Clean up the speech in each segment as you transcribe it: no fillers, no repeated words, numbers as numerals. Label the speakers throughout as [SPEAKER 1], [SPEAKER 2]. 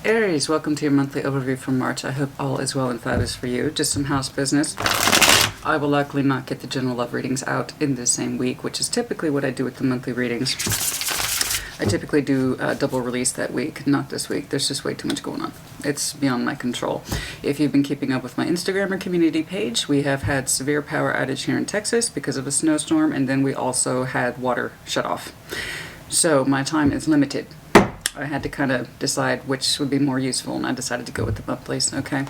[SPEAKER 1] Aries, welcome to your monthly overview for March. I hope all is well and fabulous for you. Just some house business. I will likely not get the general love readings out in the same week, which is typically what I do with the monthly readings. I typically do a double release that week, not this week. There's just way too much going on. It's beyond my control. If you've been keeping up with my Instagram or community page, we have had severe power outage here in Texas because of a snowstorm, and then we also had water shut off. So my time is limited. I had to kind of decide which would be more useful, and I decided to go with the monthlies, okay?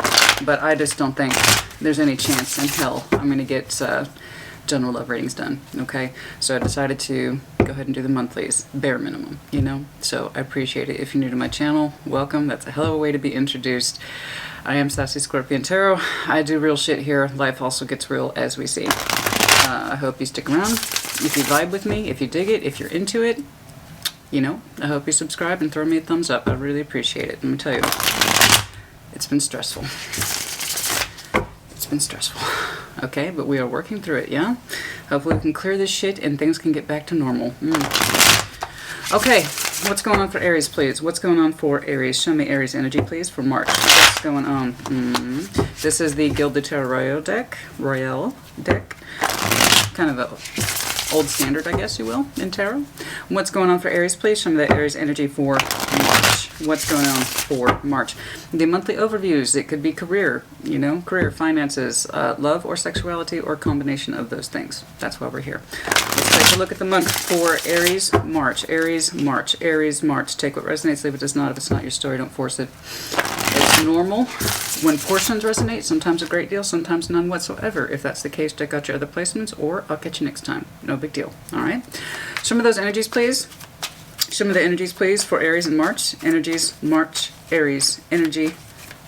[SPEAKER 1] But I just don't think there's any chance in hell I'm going to get general love readings done, okay? So I decided to go ahead and do the monthlies, bare minimum, you know? So I appreciate it. If you're new to my channel, welcome. That's a hell of a way to be introduced. I am Sassy Scorpion Tarot. I do real shit here. Life also gets real, as we see. I hope you stick around. If you vibe with me, if you dig it, if you're into it, you know, I hope you subscribe and throw me a thumbs up. I really appreciate it. Let me tell you, it's been stressful. It's been stressful. Okay, but we are working through it, yeah? Hopefully we can clear this shit and things can get back to normal. Okay, what's going on for Aries, please? What's going on for Aries? Show me Aries energy, please, for March. What's going on? This is the Gilded Tarot deck. Kind of a old standard, I guess you will, in tarot. What's going on for Aries, please? Show me the Aries energy for March. What's going on for March? The monthly overviews. It could be career, you know, career, finances, love or sexuality, or a combination of those things. That's why we're here. Let's take a look at the month for Aries, March. Aries, March. Aries, March. Take what resonates, leave what does not. If it's not your story, don't force it. It's normal when portions resonate, sometimes a great deal, sometimes none whatsoever. If that's the case, check out your other placements, or I'll catch you next time. No big deal. All right? Show me those energies, please. Show me the energies, please, for Aries in March. Energies, March, Aries. Energy,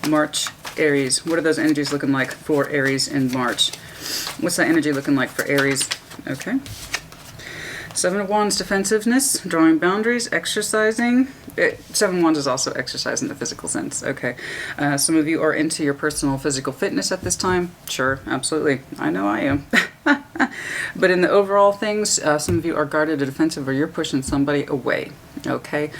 [SPEAKER 1] March, Aries. What are those energies looking like for Aries in March? What's that energy looking like for Aries? Okay. Seven of Wands, defensiveness, drawing boundaries, exercising. Seven of Wands is also exercise in the physical sense. Okay. Some of you are into your personal physical fitness at this time. Sure, absolutely. I know I am. But in the overall things, some of you are guarded or defensive, or you're pushing somebody away. Okay.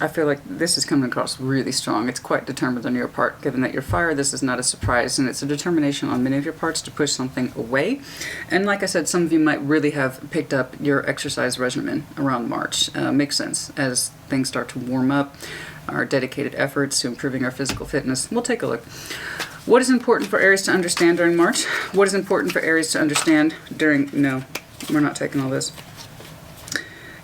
[SPEAKER 1] I feel like this is coming across really strong. It's quite determined on your part. Given that you're fire, this is not a surprise, and it's a determination on many of your parts to push something away. And like I said, some of you might really have picked up your exercise regimen around March. Makes sense as things start to warm up. Our dedicated efforts to improving our physical fitness. We'll take a look. What is important for Aries to understand during March? What is important for Aries to understand during... No, we're not taking all this.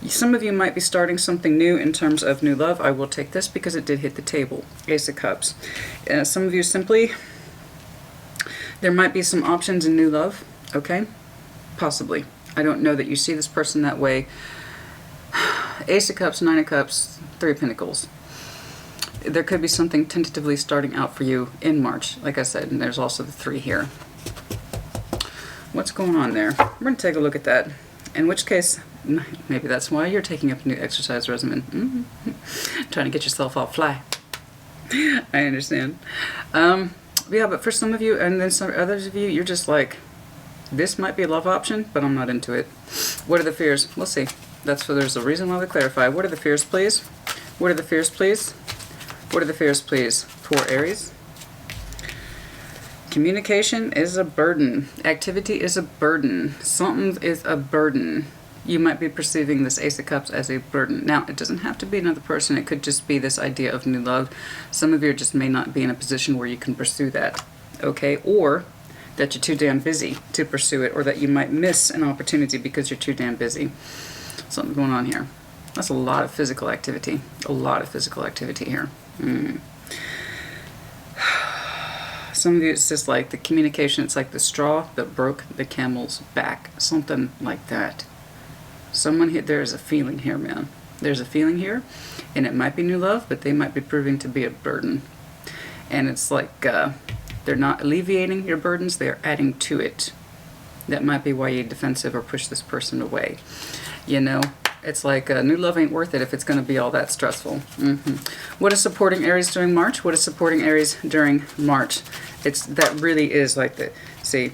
[SPEAKER 1] Some of you might be starting something new in terms of new love. I will take this because it did hit the table. Ace of Cups. Some of you simply, there might be some options in new love. Okay? Possibly. I don't know that you see this person that way. Ace of Cups, Nine of Cups, Three of Pentacles. There could be something tentatively starting out for you in March, like I said, and there's also the 3 here. What's going on there? We're going to take a look at that. In which case, maybe that's why you're taking up a new exercise regimen. Trying to get yourself all fly. I understand. Yeah, but for some of you, and then some others of you, you're just like, this might be a love option, but I'm not into it. What are the fears? We'll see. There's a reason why we clarify. What are the fears, please? What are the fears, please? What are the fears, please, for Aries? Communication is a burden. Activity is a burden. Something is a burden. You might be perceiving this Ace of Cups as a burden. Now, it doesn't have to be another person. It could just be this idea of new love. Some of you just may not be in a position where you can pursue that. Okay? Or that you're too damn busy to pursue it, or that you might miss an opportunity because you're too damn busy. Something going on here. That's a lot of physical activity. A lot of physical activity here. Some of you, it's just like the communication, it's like the straw that broke the camel's back. Something like that. Someone here, there is a feeling here, man. There's a feeling here, and it might be new love, but they might be proving to be a burden. And it's like they're not alleviating your burdens, they're adding to it. That might be why you're defensive or push this person away. You know? It's like new love ain't worth it if it's going to be all that stressful. What is supporting Aries during March? What is supporting Aries during March? That really is like the, see,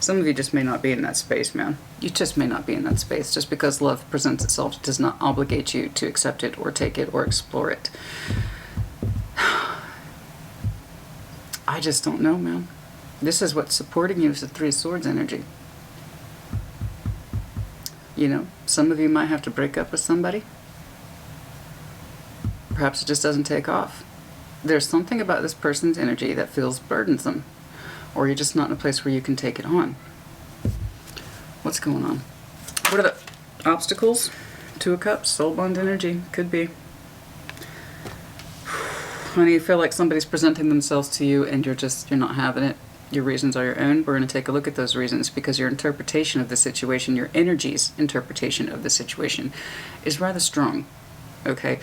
[SPEAKER 1] Some of you just may not be in that space, man. You just may not be in that space. Just because love presents itself does not obligate you to accept it or take it or explore it. I just don't know, man. This is what's supporting you is the Three of Swords energy. You know, some of you might have to break up with somebody. Perhaps it just doesn't take off. There's something about this person's energy that feels burdensome. Or you're just not in a place where you can take it on. What's going on? What are the obstacles? Two of Cups, soul bond energy, could be. Honey, you feel like somebody's presenting themselves to you and you're not having it. Your reasons are your own. We're going to take a look at those reasons because your interpretation of the situation, your energy's interpretation of the situation is rather strong. Okay?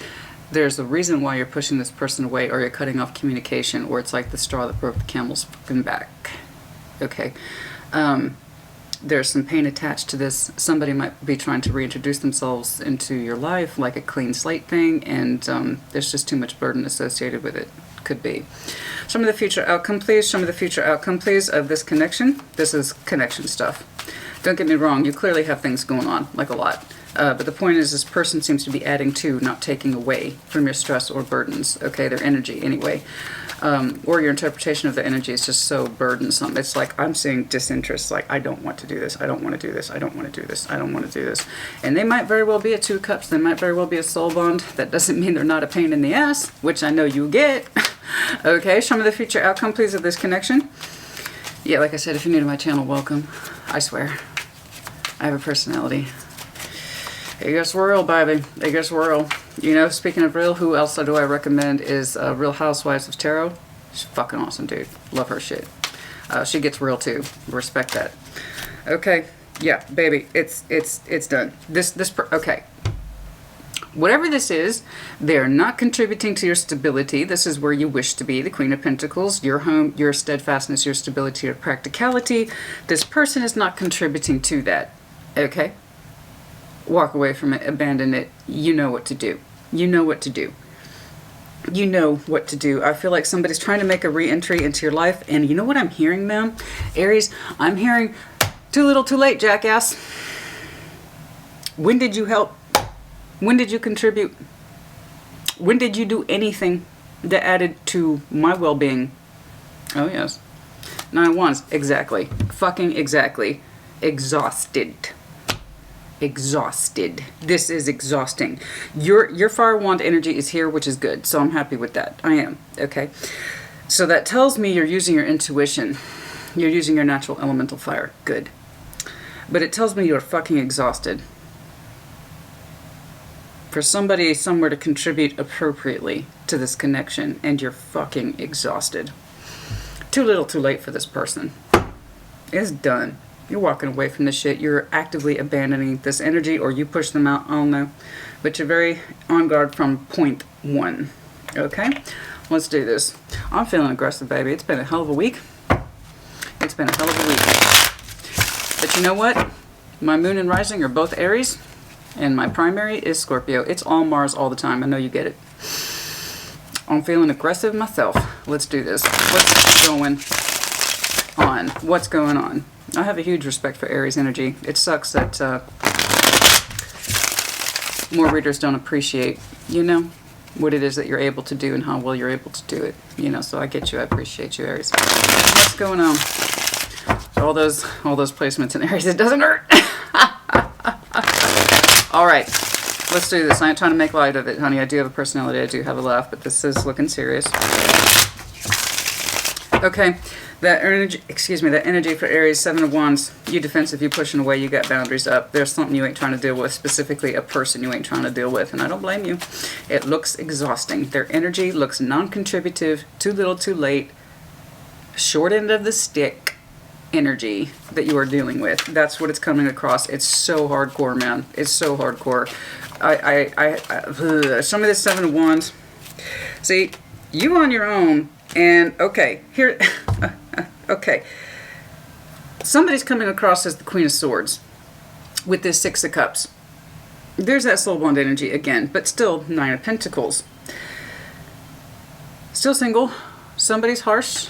[SPEAKER 1] There's a reason why you're pushing this person away or you're cutting off communication, or it's like the straw that broke the camel's fucking back. Okay? There's some pain attached to this. Somebody might be trying to reintroduce themselves into your life like a clean slate thing, and there's just too much burden associated with it. Could be. Show me the future outcome, please. Show me the future outcome, please, of this connection. This is connection stuff. Don't get me wrong. You clearly have things going on, like a lot. But the point is, this person seems to be adding to, not taking away from your stress or burdens. Okay, their energy, anyway. Or your interpretation of the energy is just so burdensome. It's like, I'm seeing disinterest. Like, I don't want to do this. I don't want to do this. I don't want to do this. I don't want to do this. And they might very well be a Two of Cups. They might very well be a soul bond. That doesn't mean they're not a pain in the ass, which I know you get. Okay, show me the future outcome, please, of this connection. Yeah, like I said, if you're new to my channel, welcome. I swear. I have a personality. It gets real, baby. It gets real. You know, speaking of real, who else do I recommend is Real Housewives of Tarot. She's fucking awesome, dude. Love her shit. She gets real too. Respect that. Okay, yeah, baby, it's done. Okay. Whatever this is, they're not contributing to your stability. This is where you wish to be, the Queen of Pentacles, your home, your steadfastness, your stability, your practicality. This person is not contributing to that. Okay? Walk away from it, abandon it. You know what to do. You know what to do. You know what to do. I feel like somebody's trying to make a re-entry into your life, and you know what I'm hearing, ma'am? Aries, I'm hearing too little too late, jackass. When did you help? When did you contribute? When did you do anything that added to my well-being? Oh, yes. 9 of Wands. Exactly. Fucking exactly. Exhausted. Exhausted. This is exhausting. Your fire wand energy is here, which is good. So I'm happy with that. I am. Okay. So that tells me you're using your intuition. You're using your natural elemental fire. Good. But it tells me you're fucking exhausted. For somebody somewhere to contribute appropriately to this connection, and you're fucking exhausted. Too little too late for this person. It's done. You're walking away from this shit. You're actively abandoning this energy, or you push them out. I don't know. But you're very on guard from point 1. Okay? Let's do this. I'm feeling aggressive, baby. It's been a hell of a week. It's been a hell of a week. But you know what? My moon and rising are both Aries. And my primary is Scorpio. It's all Mars all the time. I know you get it. I'm feeling aggressive myself. Let's do this. What's going on? What's going on? I have a huge respect for Aries energy. It sucks that more readers don't appreciate, you know, what it is that you're able to do and how well you're able to do it. You know, so I get you. I appreciate you, Aries. What's going on? All those placements in Aries. It doesn't hurt. All right, let's do this. I ain't trying to make light of it, honey. I do have a personality. I do have a laugh, but this is looking serious. Okay, that energy for Aries, 7 of Wands. You defensive, you pushing away, you got boundaries up. There's something you ain't trying to deal with, specifically a person you ain't trying to deal with, and I don't blame you. It looks exhausting. Their energy looks non-contributive, too little, too late, short end of the stick energy that you are dealing with. That's what it's coming across. It's so hardcore, man. It's so hardcore. Some of this 7 of Wands. See, you on your own, and okay, here, okay. Somebody's coming across as the Queen of Swords with this 6 of Cups. There's that soul bond energy again, but still 9 of Pentacles. Still single. Somebody's harsh.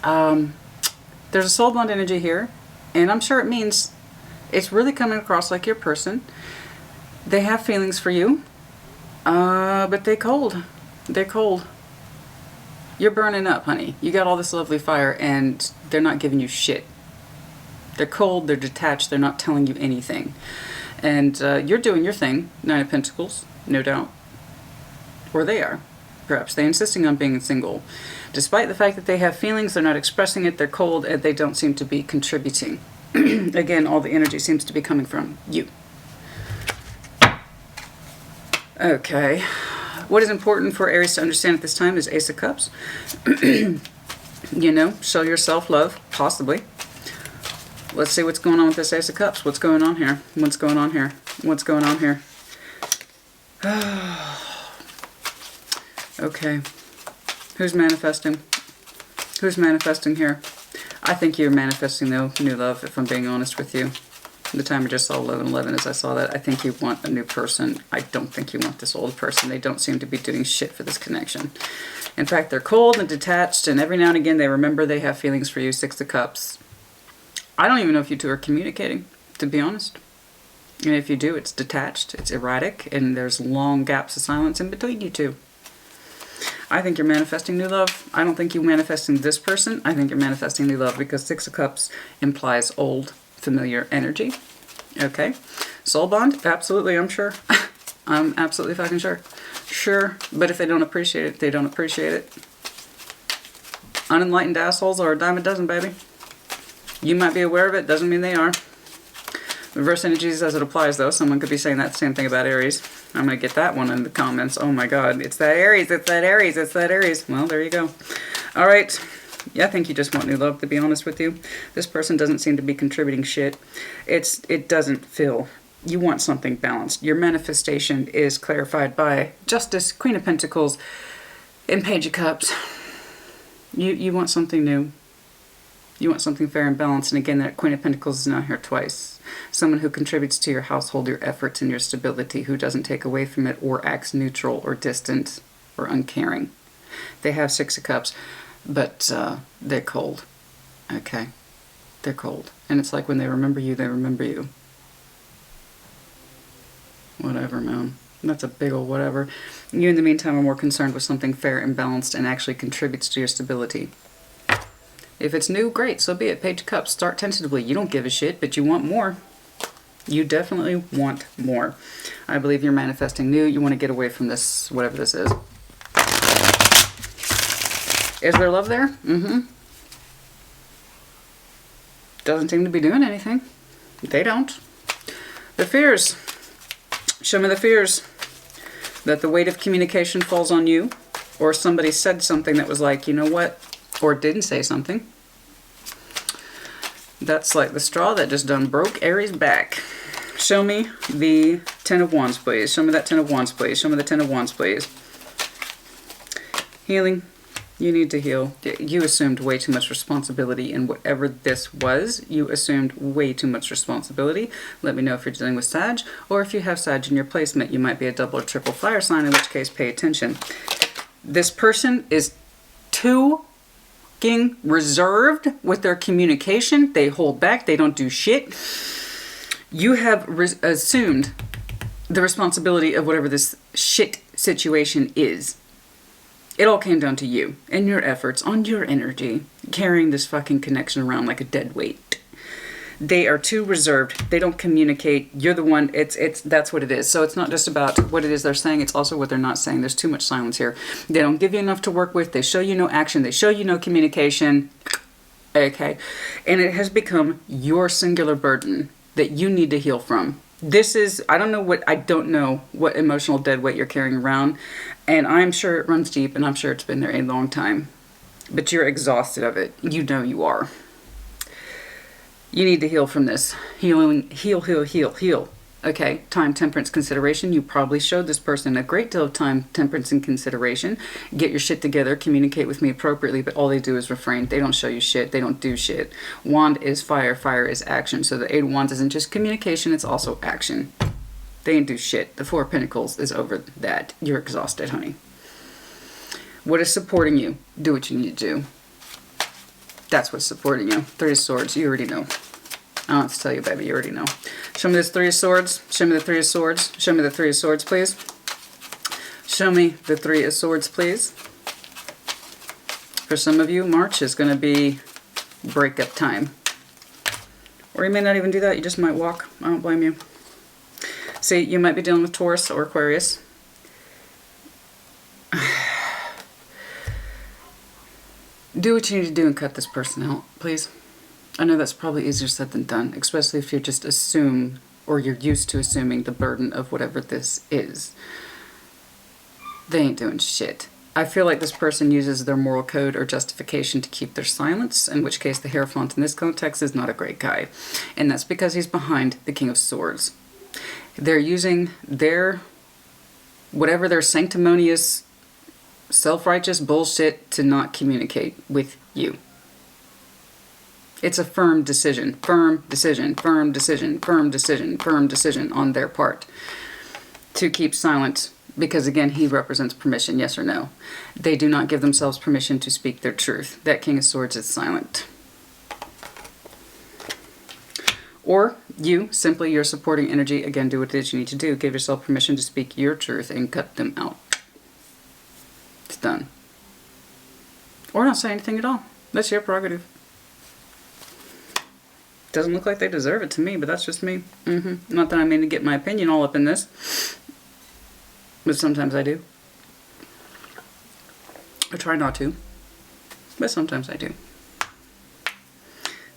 [SPEAKER 1] There's a soul bond energy here. And I'm sure it means it's really coming across like your person. They have feelings for you, but they're cold. They're cold. You're burning up, honey. You got all this lovely fire, and they're not giving you shit. They're cold, they're detached, they're not telling you anything. And you're doing your thing, Nine of Pentacles, no doubt. Or they are. Perhaps they're insisting on being single. Despite the fact that they have feelings, they're not expressing it, they're cold, and they don't seem to be contributing. Again, all the energy seems to be coming from you. Okay. What is important for Aries to understand at this time is Ace of Cups. You know, show yourself love, possibly. Let's see what's going on with this Ace of Cups. What's going on here? What's going on here? What's going on here? Okay. Who's manifesting? Who's manifesting here? I think you're manifesting, though, new love, if I'm being honest with you. The timer just saw 11:11 as I saw that. I think you want a new person. I don't think you want this old person. They don't seem to be doing shit for this connection. In fact, they're cold and detached, and every now and again they remember they have feelings for you. Six of Cups. I don't even know if you two are communicating, to be honest. And if you do, it's detached, it's erratic, and there's long gaps of silence in between you two. I think you're manifesting new love. I don't think you're manifesting this person. I think you're manifesting new love because Six of Cups implies old, familiar energy. Okay. Soul bond? Absolutely, I'm sure. I'm absolutely fucking sure. Sure. But if they don't appreciate it, they don't appreciate it. Unenlightened assholes are a dime a dozen, baby. You might be aware of it, doesn't mean they are. Reverse energies as it applies, though. Someone could be saying that same thing about Aries. I'm going to get that one in the comments. Oh my god, it's that Aries, it's that Aries, it's that Aries. Well, there you go. All right. Yeah, I think you just want new love, to be honest with you. This person doesn't seem to be contributing shit. It doesn't feel. You want something balanced. Your manifestation is clarified by Justice, Queen of Pentacles, and Page of Cups. You want something new. You want something fair and balanced. And again, that Queen of Pentacles is now here twice. Someone who contributes to your household, your efforts, and your stability, who doesn't take away from it or acts neutral or distant or uncaring. They have Six of Cups, but they're cold. Okay? They're cold. And it's like when they remember you, they remember you. Whatever, man. That's a big old whatever. You, in the meantime, are more concerned with something fair and balanced and actually contributes to your stability. If it's new, great, so be it. Page of Cups, start tentatively. You don't give a shit, but you want more. You definitely want more. I believe you're manifesting new. You want to get away from this, whatever this is. Is there love there? Mm-hmm. Doesn't seem to be doing anything. They don't. The fears. Show me the fears. That the weight of communication falls on you, or somebody said something that was like, you know what? Or didn't say something. That's like the straw that just done broke Aries' back. Show me the Ten of Wands, please. Show me that Ten of Wands, please. Show me the Ten of Wands, please. Healing. You need to heal. You assumed way too much responsibility in whatever this was. You assumed way too much responsibility. Let me know if you're dealing with Sag, or if you have Sag in your placement, you might be a double or triple fire sign, in which case pay attention. This person is too reserved with their communication. They hold back. They don't do shit. You have assumed the responsibility of whatever this shit situation is. It all came down to you and your efforts on your energy, carrying this fucking connection around like a dead weight. They are too reserved. They don't communicate. You're the one. That's what it is. So it's not just about what it is they're saying. It's also what they're not saying. There's too much silence here. They don't give you enough to work with. They show you no action. They show you no communication. Okay. And it has become your singular burden that you need to heal from. This is, I don't know what emotional dead weight you're carrying around. And I'm sure it runs deep, and I'm sure it's been there a long time. But you're exhausted of it. You know you are. You need to heal from this. Healing, heal. Okay, time, temperance, consideration. You probably showed this person a great deal of time, temperance, and consideration. Get your shit together, communicate with me appropriately, but all they do is refrain. They don't show you shit. They don't do shit. Wand is fire. Fire is action. So the Eight of Wands isn't just communication, it's also action. They ain't do shit. The Four of Pentacles is over that. You're exhausted, honey. What is supporting you? Do what you need to do. That's what's supporting you. Three of Swords, you already know. I don't have to tell you, baby. You already know. Show me this Three of Swords. Show me the Three of Swords. Show me the Three of Swords, please. Show me the Three of Swords, please. For some of you, March is going to be breakup time. Or you may not even do that. You just might walk. I don't blame you. See, you might be dealing with Taurus or Aquarius. Do what you need to do and cut this person out, please. I know that's probably easier said than done, especially if you just assume, or you're used to assuming, the burden of whatever this is. They ain't doing shit. I feel like this person uses their moral code or justification to keep their silence, in which case the Hierophant in this context is not a great guy. And that's because he's behind the King of Swords. They're using their, whatever their sanctimonious, self-righteous bullshit to not communicate with you. It's a firm decision, firm decision, firm decision, firm decision, firm decision on their part to keep silent. Because again, he represents permission, yes or no. They do not give themselves permission to speak their truth. That King of Swords is silent. Or you, simply your supporting energy, again, do what it is you need to do. Give yourself permission to speak your truth and cut them out. It's done. Or not say anything at all. That's your prerogative. Doesn't look like they deserve it to me, but that's just me. Not that I mean to get my opinion all up in this. But sometimes I do. I try not to. But sometimes I do.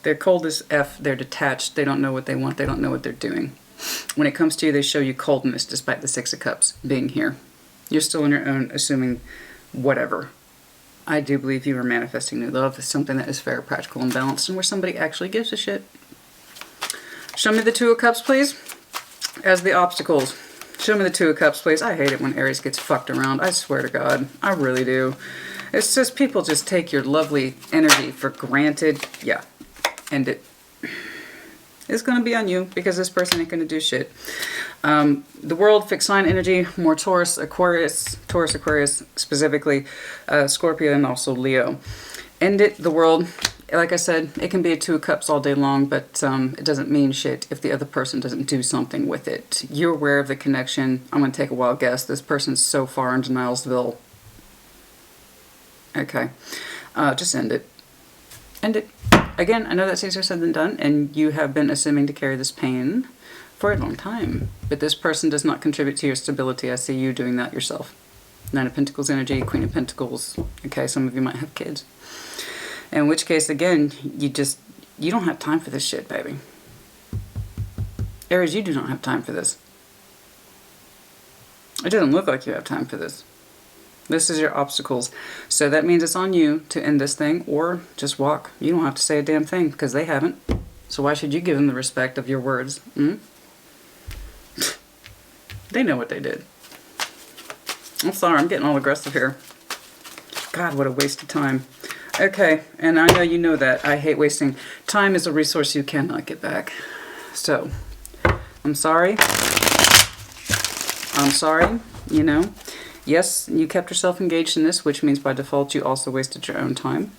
[SPEAKER 1] They're cold as F. They're detached. They don't know what they want. They don't know what they're doing. When it comes to you, they show you coldness despite the Six of Cups being here. You're still on your own, assuming whatever. I do believe you are manifesting new love. It's something that is fair, practical, and balanced, and where somebody actually gives a shit. Show me the Two of Cups, please, as the obstacles. Show me the Two of Cups, please. I hate it when Aries gets fucked around. I swear to God. I really do. It's just people just take your lovely energy for granted. Yeah. End it. It's going to be on you because this person ain't going to do shit. The world, fixed sign energy, more Taurus, Aquarius specifically, Scorpio, and also Leo. End it, the world. Like I said, it can be a Two of Cups all day long, but it doesn't mean shit if the other person doesn't do something with it. You're aware of the connection. I'm going to take a wild guess. This person's so far in denialsville. Okay. Just end it. End it. Again, I know that's easier said than done, and you have been assuming to carry this pain for a long time. But this person does not contribute to your stability. I see you doing that yourself. Nine of Pentacles energy, Queen of Pentacles. Okay, some of you might have kids. In which case, again, you don't have time for this shit, baby. Aries, you do not have time for this. It doesn't look like you have time for this. This is your obstacles. So that means it's on you to end this thing or just walk. You don't have to say a damn thing because they haven't. So why should you give them the respect of your words? They know what they did. I'm sorry, I'm getting all aggressive here. God, what a waste of time. Okay, and I know you know that. I hate wasting. Time is a resource you cannot get back. So, I'm sorry. I'm sorry, you know. Yes, you kept yourself engaged in this, which means by default you also wasted your own time.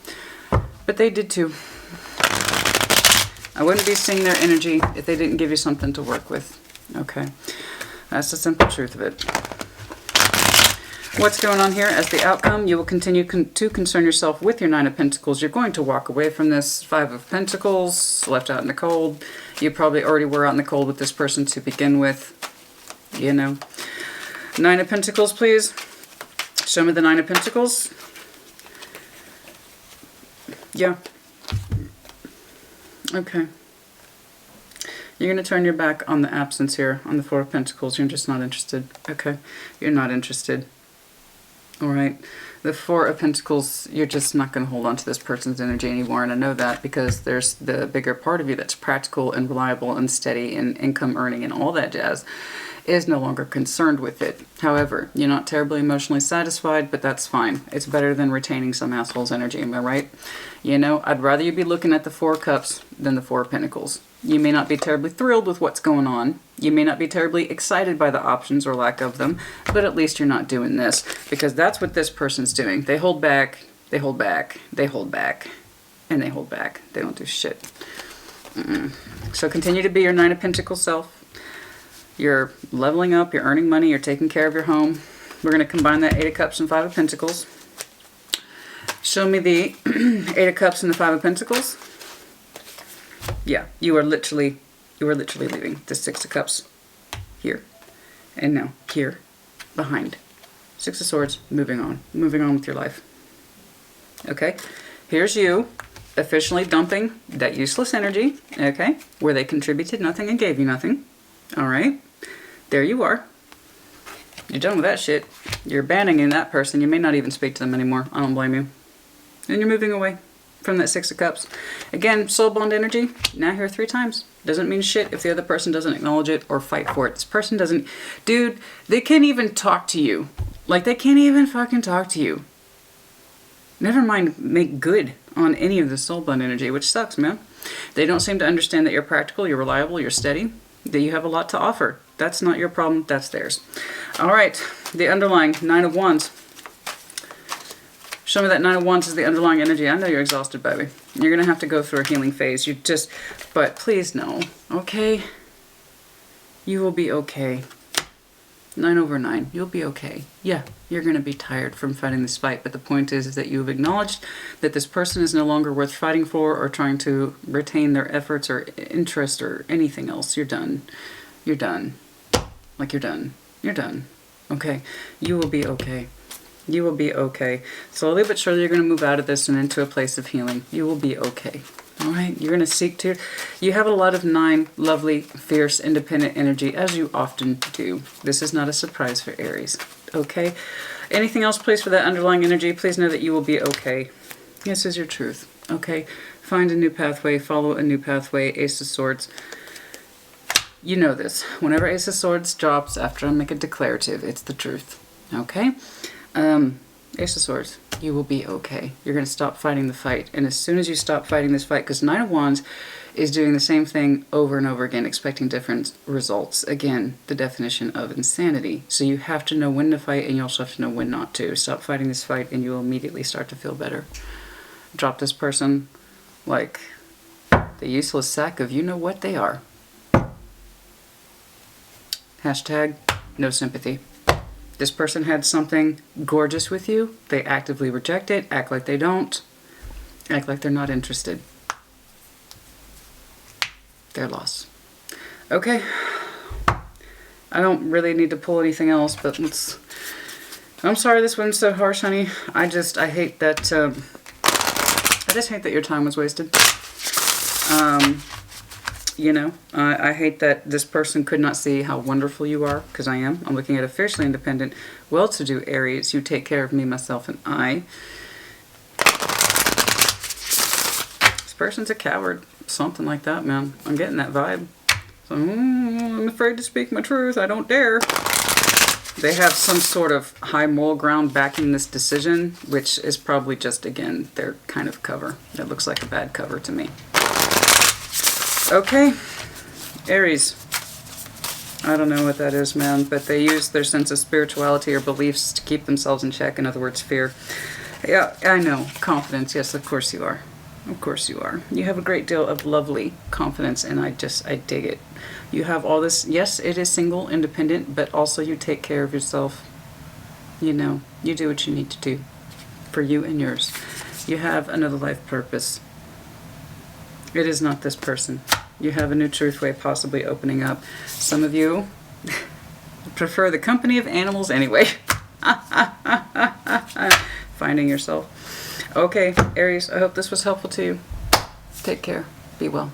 [SPEAKER 1] But they did too. I wouldn't be seeing their energy if they didn't give you something to work with. Okay, that's the simple truth of it. What's going on here? As the outcome, you will continue to concern yourself with your Nine of Pentacles. You're going to walk away from this. Five of Pentacles, left out in the cold. You probably already were out in the cold with this person to begin with. You know. Nine of Pentacles, please. Show me the Nine of Pentacles. Yeah. Okay. You're going to turn your back on the absence here, on the Four of Pentacles. You're just not interested. Okay. You're not interested. Alright, the Four of Pentacles, you're just not going to hold on to this person's energy anymore, and I know that because there's the bigger part of you that's practical and reliable and steady and income earning and all that jazz is no longer concerned with it. However, you're not terribly emotionally satisfied, but that's fine. It's better than retaining some asshole's energy, am I right? You know, I'd rather you be looking at the Four of Cups than the Four of Pentacles. You may not be terribly thrilled with what's going on. You may not be terribly excited by the options or lack of them, but at least you're not doing this, because that's what this person's doing. They hold back, they hold back, they hold back, and they hold back. They don't do shit. So continue to be your Nine of Pentacles self. You're leveling up, you're earning money, you're taking care of your home. We're going to combine that Eight of Cups and Five of Pentacles. Show me the Eight of Cups and the Five of Pentacles. Yeah, you are literally leaving the Six of Cups here. And now here, behind. Six of Swords, moving on with your life. Okay, here's you officially dumping that useless energy, okay, where they contributed nothing and gave you nothing. All right, there you are. You're done with that shit. You're abandoning that person. You may not even speak to them anymore. I don't blame you. And you're moving away from that Six of Cups. Again, soul bond energy, now here 3 times. Doesn't mean shit if the other person doesn't acknowledge it or fight for it. This person doesn't, dude, they can't even talk to you. Like, they can't even fucking talk to you. Never mind make good on any of the soul bond energy, which sucks, man. They don't seem to understand that you're practical, you're reliable, you're steady, that you have a lot to offer. That's not your problem, that's theirs. All right, the underlying Nine of Wands. Show me that Nine of Wands is the underlying energy. I know you're exhausted, baby. You're going to have to go through a healing phase. But please no, okay? You will be okay. 9/9. You'll be okay. Yeah, you're going to be tired from fighting this fight, but the point is that you've acknowledged that this person is no longer worth fighting for or trying to retain their efforts or interest or anything else. You're done. You're done. Like, you're done. You're done. Okay? You will be okay. You will be okay. Slowly but surely you're going to move out of this and into a place of healing. You will be okay. All right? You're going to seek to... You have a lot of 9 lovely, fierce, independent energy, as you often do. This is not a surprise for Aries. Okay? Anything else, please, for that underlying energy? Please know that you will be okay. This is your truth. Okay? Find a new pathway. Follow a new pathway. Ace of Swords. You know this. Whenever Ace of Swords drops after I make a declarative, it's the truth. Okay? Ace of Swords, you will be okay. You're going to stop fighting the fight. And as soon as you stop fighting this fight, because Nine of Wands is doing the same thing over and over again, expecting different results. Again, the definition of insanity. So you have to know when to fight, and you also have to know when not to. Stop fighting this fight, and you will immediately start to feel better. Drop this person like the useless sack of you know what they are. Hashtag no sympathy. This person had something gorgeous with you. They actively reject it. Act like they don't. Act like they're not interested. Their loss. Okay. I don't really need to pull anything else, but let's... I'm sorry this one's so harsh, honey. I hate that... I just hate that your time was wasted. You know, I hate that this person could not see how wonderful you are, because I am. I'm looking at a fiercely independent, well-to-do Aries. You take care of me, myself, and I. This person's a coward. Something like that, man. I'm getting that vibe. So, I'm afraid to speak my truth. I don't dare. They have some sort of high moral ground backing this decision, which is probably just, again, their kind of cover. It looks like a bad cover to me. Okay, Aries. I don't know what that is, man, but they use their sense of spirituality or beliefs to keep themselves in check. In other words, fear. Yeah, I know. Confidence. Yes, of course you are. Of course you are. You have a great deal of lovely confidence, and I dig it. You have all this. Yes, it is single, independent, but also you take care of yourself. You know, you do what you need to do for you and yours. You have another life purpose. It is not this person. You have a new truth way possibly opening up. Some of you prefer the company of animals anyway. Finding yourself. Okay, Aries, I hope this was helpful to you. Take care. Be well.